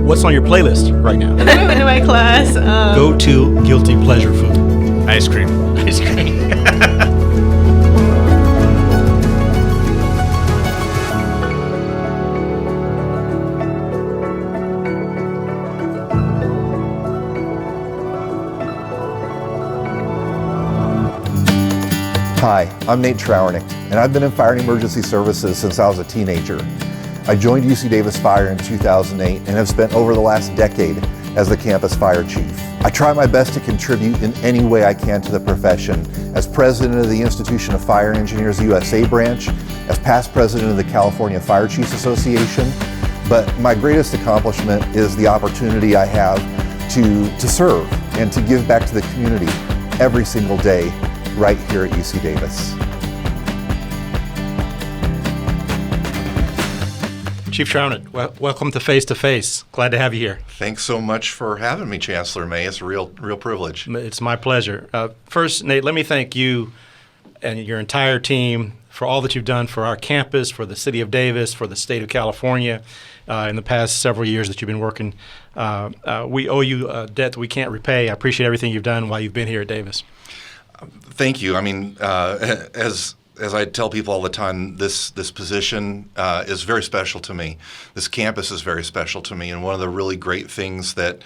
What's on your playlist right now? In my class. Go to guilty pleasure food. Ice cream. Ice cream. Hi, I'm Nate Trauernick, and I've been in fire and emergency services since I was a teenager. I joined UC Davis Fire in 2008 and have spent over the last decade as the campus fire chief. I try my best to contribute in any way I can to the profession as president of the Institution of Fire Engineers USA branch, as past president of the California Fire Chiefs Association, but my greatest accomplishment is the opportunity I have to serve and to give back to the community every single day right here at UC Davis. Chief Trauernick, welcome to Face to Face. Glad to have you here. Thanks so much for having me, Chancellor May. It's a real privilege. It's my pleasure. First, Nate, let me thank you and your entire team for all that you've done for our campus, for the city of Davis, for the state of California in the past several years that you've been working. We owe you a debt that we can't repay. I appreciate everything you've done while you've been here at Davis. Thank you. I mean, as I tell people all the time, this position is very special to me. This campus is very special to me, and one of the really great things that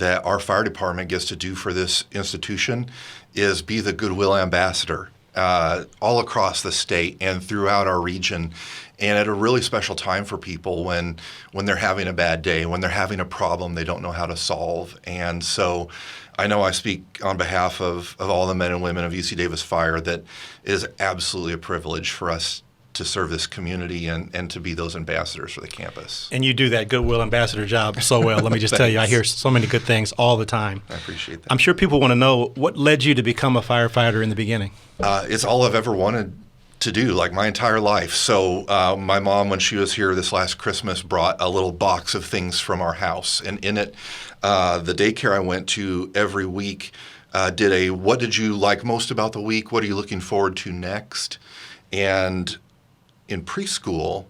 our fire department gets to do for this institution is be the goodwill ambassador all across the state and throughout our region. And at a really special time for people when they're having a bad day, when they're having a problem they don't know how to solve. And so I know I speak on behalf of all the men and women of UC Davis Fire that it is absolutely a privilege for us to serve this community and to be those ambassadors for the campus. And you do that goodwill ambassador job so well. Let me just tell you, I hear so many good things all the time. I appreciate that. I'm sure people want to know, what led you to become a firefighter in the beginning? It's all I've ever wanted to do, like my entire life. So my mom, when she was here this last Christmas, brought a little box of things from our house. And in it, the daycare I went to every week did a, what did you like most about the week? What are you looking forward to next? And in preschool,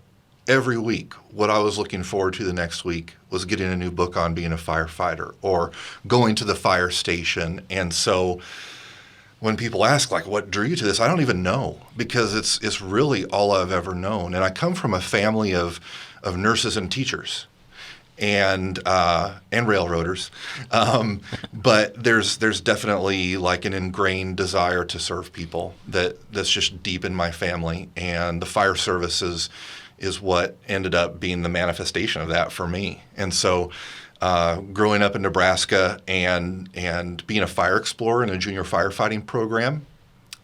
every week, what I was looking forward to the next week was getting a new book on being a firefighter or going to the fire station. And so when people ask, like, what drew you to this, I don't even know, because it's really all I've ever known. And I come from a family of nurses and teachers and railroaders. But there's definitely like an ingrained desire to serve people that's just deep in my family. And the fire service is what ended up being the manifestation of that for me. And so growing up in Nebraska and being a fire explorer in a junior firefighting program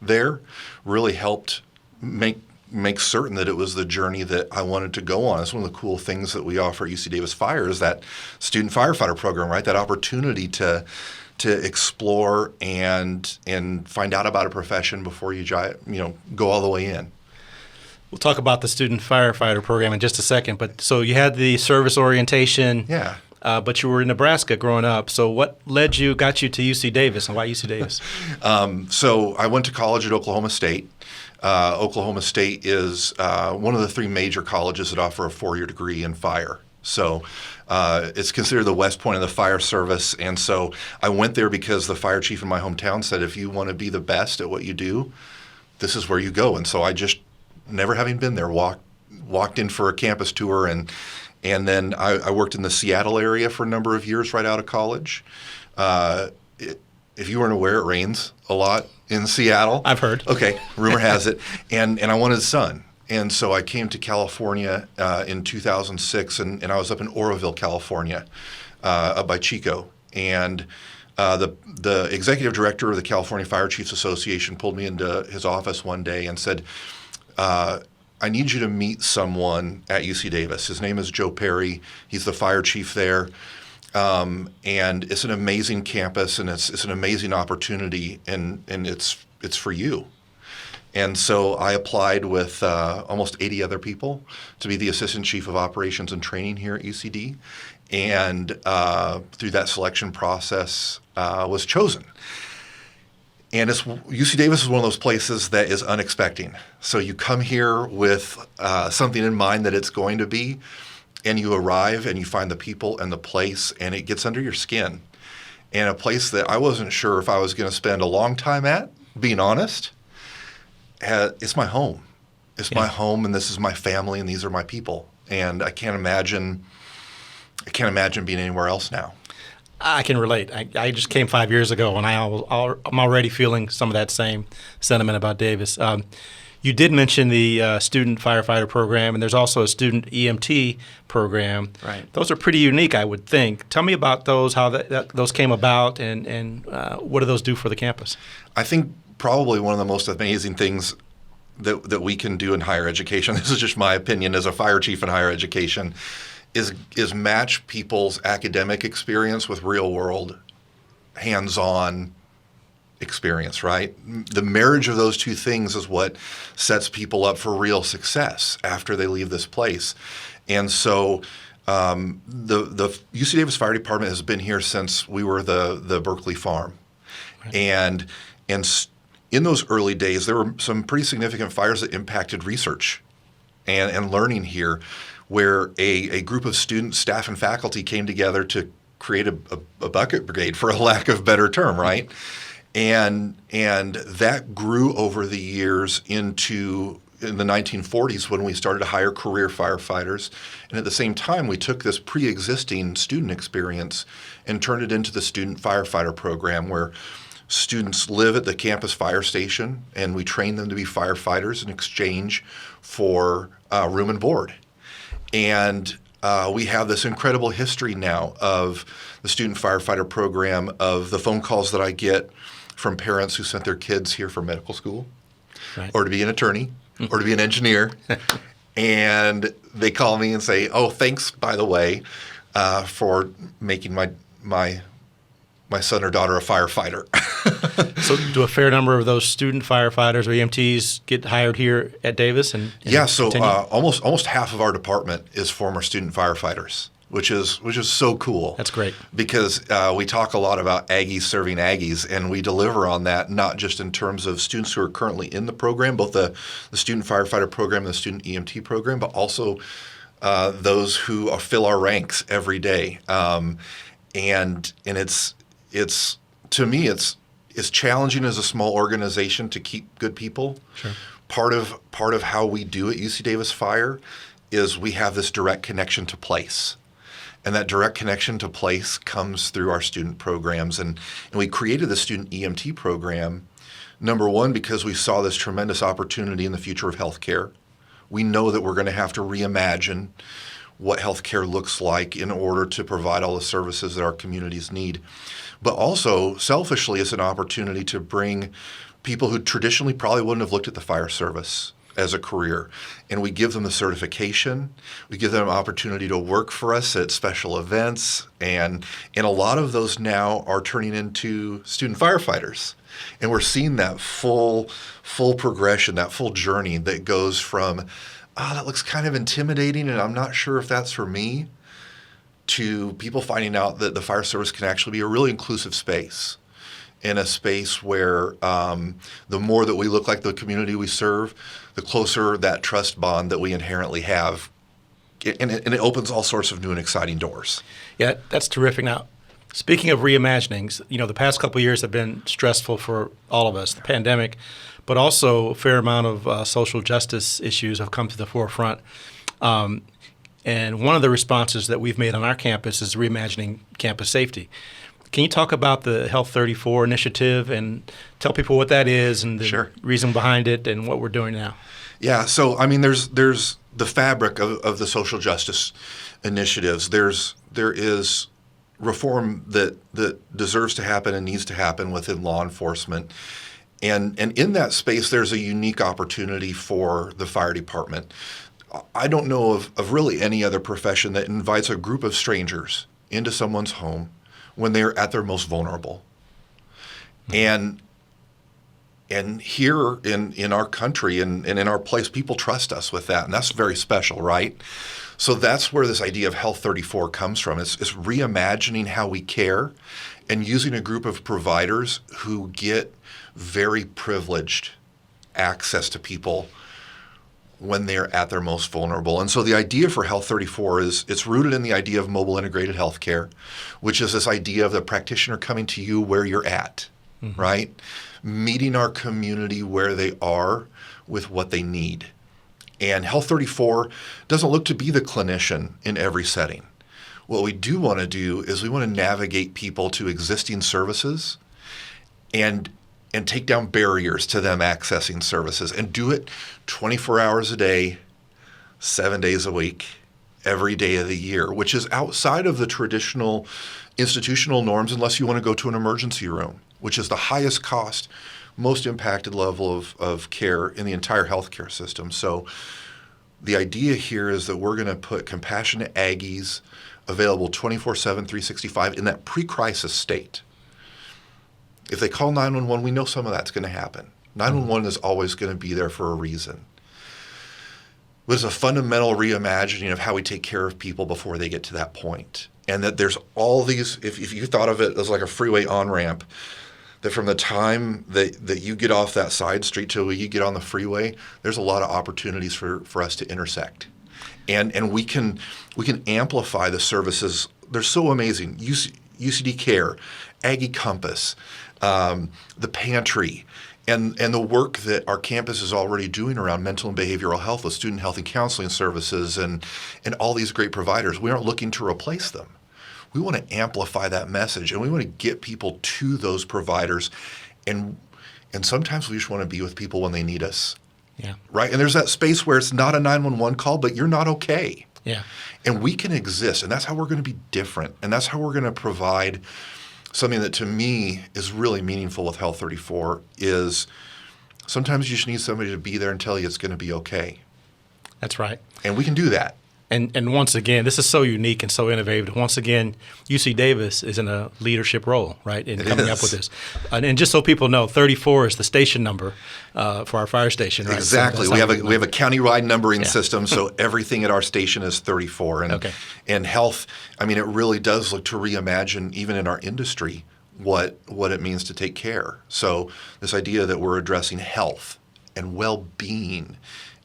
there really helped make certain that it was the journey that I wanted to go on. It's one of the cool things that we offer at UC Davis Fire is that student firefighter program, right? That opportunity to explore and find out about a profession before you go all the way in. We'll talk about the student firefighter program in just a second. But so you had the service orientation. Yeah. But you were in Nebraska growing up. So what got you to UC Davis, and why UC Davis? So I went to college at Oklahoma State. Oklahoma State is one of the three major colleges that offer a 4-year degree in fire. So it's considered the West Point of the fire service. And so I went there because the fire chief in my hometown said, if you want to be the best at what you do, this is where you go. And so I just, never having been there, walked in for a campus tour, and then I worked in the Seattle area for a number of years right out of college. If you weren't aware, it rains a lot in Seattle. I've heard. Okay, rumor has it. And I wanted sun. And so I came to California in 2006, and I was up in Oroville, California, up by Chico. And the executive director of the California Fire Chiefs Association pulled me into his office one day and said, I need you to meet someone at UC Davis. His name is Joe Perry. He's the fire chief there. And it's an amazing campus, and it's an amazing opportunity, and it's for you. And so I applied with almost 80 other people to be the Assistant Chief of Operations and Training here at UCD. And through that selection process, was chosen. And UC Davis is one of those places that is unexpected. So you come here with something in mind that it's going to be, and you arrive and you find the people and the place, and it gets under your skin. And a place that I wasn't sure if I was going to spend a long time at, being honest, it's my home. It's my home, and this is my family, and these are my people. And I can't imagine being anywhere else now. I can relate. I just came 5 years ago, and I'm already feeling some of that same sentiment about Davis. You did mention the student firefighter program, and there's also a student EMT program. Right. Those are pretty unique, I would think. Tell me about those, how those came about, and what do those do for the campus? I think probably one of the most amazing things that we can do in higher education, this is just my opinion as a fire chief in higher education, is match people's academic experience with real world, hands-on experience, right? The marriage of those two things is what sets people up for real success after they leave this place. And so the UC Davis Fire Department has been here since we were the Berkeley Farm. Right. And in those early days, there were some pretty significant fires that impacted research and learning here, where a group of students, staff, and faculty came together to create a bucket brigade, for a lack of a better term, right? And that grew over the years in the 1940s when we started to hire career firefighters. And at the same time, we took this pre-existing student experience and turned it into the student firefighter program, where students live at the campus fire station, and we train them to be firefighters in exchange for room and board. And we have this incredible history now of the student firefighter program, of the phone calls that I get from parents who sent their kids here for medical school, right, or to be an attorney, or to be an engineer. And they call me and say, "Oh, thanks, by the way, for making my son or daughter a firefighter." So do a fair number of those student firefighters or EMTs get hired here at Davis? Yeah, so almost half of our department is former student firefighters, which is so cool. That's great. Because we talk a lot about Aggies serving Aggies, and we deliver on that, not just in terms of students who are currently in the program, both the student firefighter program and the student EMT program, but also those who fill our ranks every day. And it's to me, it's challenging as a small organization to keep good people. Sure. Part of how we do at UC Davis Fire is we have this direct connection to place. And that direct connection to place comes through our student programs. And we created the student EMT program, number one, because we saw this tremendous opportunity in the future of healthcare. We know that we're going to have to reimagine what healthcare looks like in order to provide all the services that our communities need. But also, selfishly, it's an opportunity to bring people who traditionally probably wouldn't have looked at the fire service as a career. And we give them the certification. We give them an opportunity to work for us at special events. And a lot of those now are turning into student firefighters. And we're seeing that full progression, that full journey that goes from, that looks kind of intimidating and I'm not sure if that's for me, to people finding out that the fire service can actually be a really inclusive space, in a space where the more that we look like the community we serve, the closer that trust bond that we inherently have. And it opens all sorts of new and exciting doors. Yeah, that's terrific. Now, speaking of reimaginings, the past couple of years have been stressful for all of us, the pandemic, but also a fair amount of social justice issues have come to the forefront. And one of the responses that we've made on our campus is reimagining campus safety. Can you talk about the Health 34 initiative and tell people what that is and the reason behind it and what we're doing now? Yeah, so I mean, there's the fabric of the social justice initiatives. There is reform that deserves to happen and needs to happen within law enforcement. And in that space, there's a unique opportunity for the fire department. I don't know of really any other profession that invites a group of strangers into someone's home when they're at their most vulnerable. And here in our country and in our place, people trust us with that, and that's very special, right? So that's where this idea of Health 34 comes from. It's reimagining how we care and using a group of providers who get very privileged access to people when they're at their most vulnerable. And so the idea for Health 34 is it's rooted in the idea of mobile integrated healthcare, which is this idea of the practitioner coming to you where you're at, right? Meeting our community where they are with what they need. And Health 34 doesn't look to be the clinician in every setting. What we do want to do is we want to navigate people to existing services and take down barriers to them accessing services, and do it 24 hours a day, 7 days a week, every day of the year, which is outside of the traditional institutional norms unless you want to go to an emergency room, which is the highest cost, most impacted level of care in the entire healthcare system. So the idea here is that we're going to put compassionate Aggies available 24/7, 365 in that pre-crisis state. If they call 911, we know some of that's going to happen. 911 is always going to be there for a reason. But it's a fundamental reimagining of how we take care of people before they get to that point. And that there's all these, if you thought of it as like a freeway on-ramp, that from the time that you get off that side street till you get on the freeway, there's a lot of opportunities for us to intersect. And we can amplify the services. They're so amazing. UCD Care, Aggie Compass, the Pantry, and the work that our campus is already doing around mental and behavioral health with student health and counseling services and all these great providers. We aren't looking to replace them. We want to amplify that message, and we want to get people to those providers. And sometimes we just want to be with people when they need us. Yeah. Right? And there's that space where it's not a 911 call, but you're not okay. Yeah. And we can exist, and that's how we're going to be different. And that's how we're going to provide something that to me is really meaningful with Health 34 is sometimes you just need somebody to be there and tell you it's going to be okay. That's right. And we can do that. And once again, this is so unique and so innovative. Once again, UC Davis is in a leadership role, right, in coming up with this. And just so people know, 34 is the station number for our fire station, right? Exactly. So we have a county-wide numbering system, so everything at our station is 34. And health, I mean, it really does look to reimagine, even in our industry, what it means to take care. So this idea that we're addressing health and well-being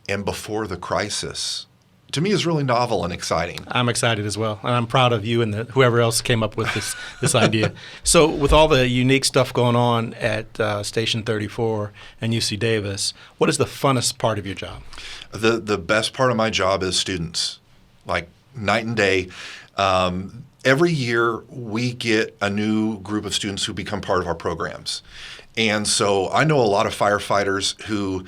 and before the crisis, to me, is really novel and exciting. I'm excited as well, and I'm proud of you and whoever else came up with this idea. So with all the unique stuff going on at Station 34 and UC Davis, what is the funnest part of your job? The best part of my job is students, like night and day. Every year we get a new group of students who become part of our programs. And so I know a lot of firefighters who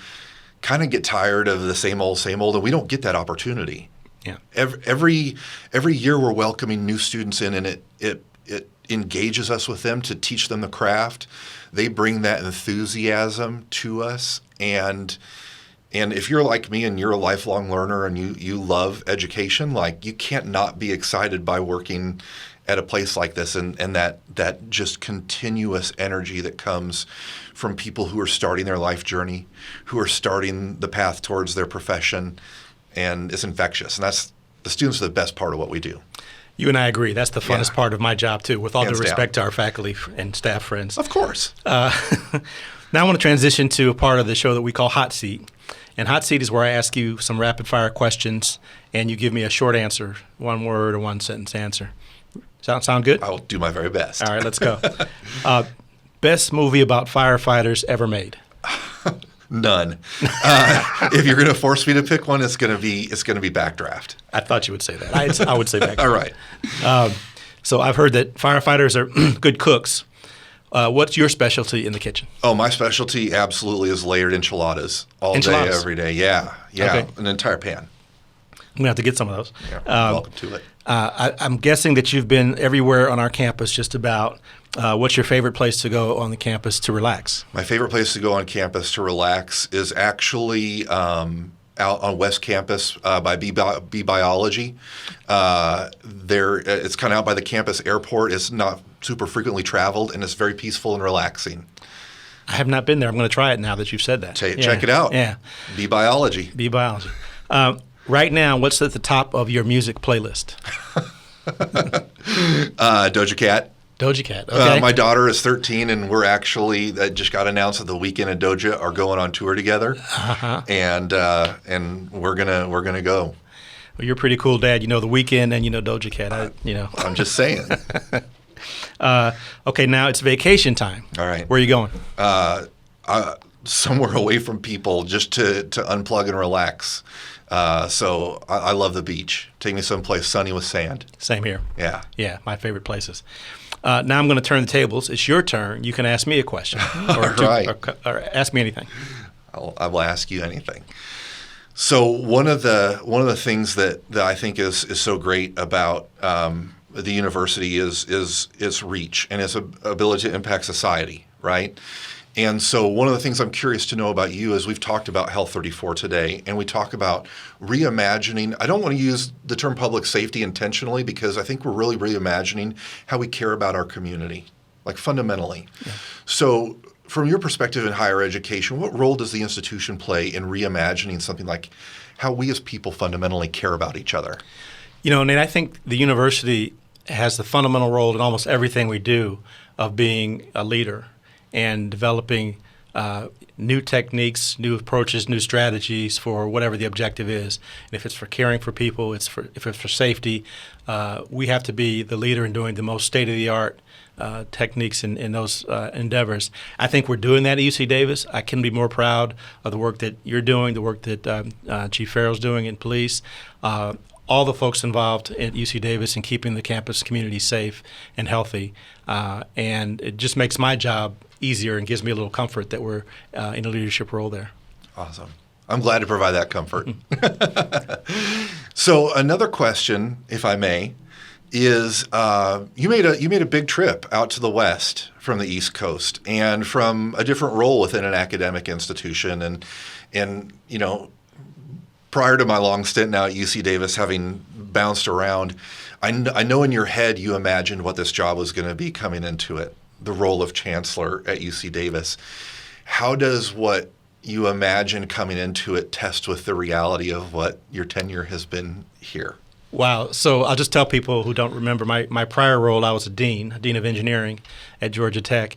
kind of get tired of the same old, and we don't get that opportunity. Yeah. Every year we're welcoming new students in, and it engages us with them to teach them the craft. They bring that enthusiasm to us, and if you're like me and you're a lifelong learner and you love education, like you can't not be excited by working at a place like this and that just continuous energy that comes from people who are starting their life journey, who are starting the path towards their profession, and it's infectious. And that's the students are the best part of what we do. You and I agree. That's the funnest part of my job, too, with all due respect to our faculty and staff friends. Of course. Now I want to transition to a part of the show that we call Hot Seat. And Hot Seat is where I ask you some rapid-fire questions, and you give me a short answer, one word or one sentence answer. Sound good? I'll do my very best. All right, let's go. Best movie about firefighters ever made? None. If you're going to force me to pick one, it's going to be Backdraft. I thought you would say that. I would say Backdraft. All right. So I've heard that firefighters are good cooks. What's your specialty in the kitchen? Oh, my specialty absolutely is layered enchiladas all day, every day. Yeah, okay. An entire pan. I'm going to have to get some of those. Yeah, welcome to it. I'm guessing that you've been everywhere on our campus just about. What's your favorite place to go on the campus to relax? My favorite place to go on campus to relax is actually out on West Campus by B Biology. It's kind of out by the campus airport. It's not super frequently traveled, and it's very peaceful and relaxing. I have not been there. I'm going to try it now that you've said that. Check it out. Yeah. B Biology. B Biology. Right now, what's at the top of your music playlist? Doja Cat. Doja Cat. Okay. My daughter is 13, and we're actually just got announced that The Weeknd and Doja are going on tour together, and we're gonna go. Well, you're a pretty cool dad. You know The Weeknd and you know Doja Cat. I'm just saying. Okay, now it's vacation time. All right. Where are you going? Somewhere away from people, just to unplug and relax. So I love the beach. Take me someplace sunny with sand. Same here. Yeah. Yeah, my favorite places. Now I'm going to turn the tables. It's your turn. You can ask me a question, or ask me anything. I will ask you anything. So one of the things that I think is so great about the university is reach and its ability to impact society, right? And so one of the things I'm curious to know about you is we've talked about Health 34 today, and we talk about reimagining. I don't want to use the term public safety intentionally because I think we're really reimagining how we care about our community, like fundamentally. Yeah. So from your perspective in higher education, what role does the institution play in reimagining something like how we as people fundamentally care about each other? You know, Nate, I think the university has the fundamental role in almost everything we do of being a leader and developing new techniques, new approaches, new strategies for whatever the objective is. And if it's for caring for people, if it's for safety, we have to be the leader in doing the most state-of-the-art techniques in those endeavors. I think we're doing that at UC Davis. I couldn't be more proud of the work that you're doing, the work that Chief Farrell's doing in police, all the folks involved at UC Davis in keeping the campus community safe and healthy. And it just makes my job easier and gives me a little comfort that we're in a leadership role there. Awesome. I'm glad to provide that comfort. So another question, if I may, is you made a big trip out to the West from the East Coast and from a different role within an academic institution. And you know, prior to my long stint now at UC Davis, having bounced around, I know in your head you imagined what this job was going to be coming into it, the role of chancellor at UC Davis. How does what you imagine coming into it test with the reality of what your tenure has been here? Wow. So I'll just tell people who don't remember my prior role. I was a dean of engineering at Georgia Tech.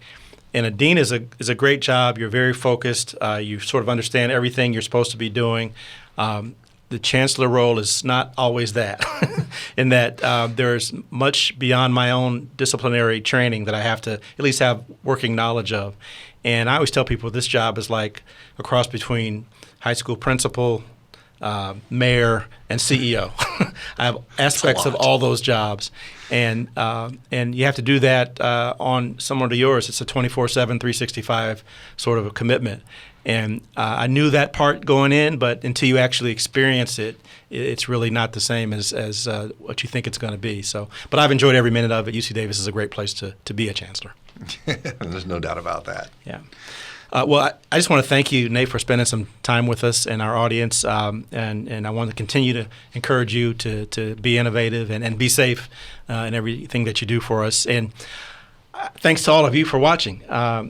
And a dean is a great job. You're very focused. You sort of understand everything you're supposed to be doing. The chancellor role is not always that, in that there's much beyond my own disciplinary training that I have to at least have working knowledge of. And I always tell people this job is like a cross between high school principal, mayor, and CEO. I have aspects of all those jobs. And you have to do that on similar to yours. It's a 24/7, 365 sort of a commitment. And I knew that part going in, but until you actually experience it, it's really not the same as what you think it's going to be. So, but I've enjoyed every minute of it. UC Davis is a great place to be a chancellor. There's no doubt about that. Yeah. Well, I just want to thank you, Nate, for spending some time with us and our audience. And I want to continue to encourage you to be innovative and be safe in everything that you do for us. And thanks to all of you for watching.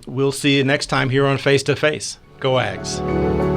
We'll see you next time here on Face to Face. Go Ags.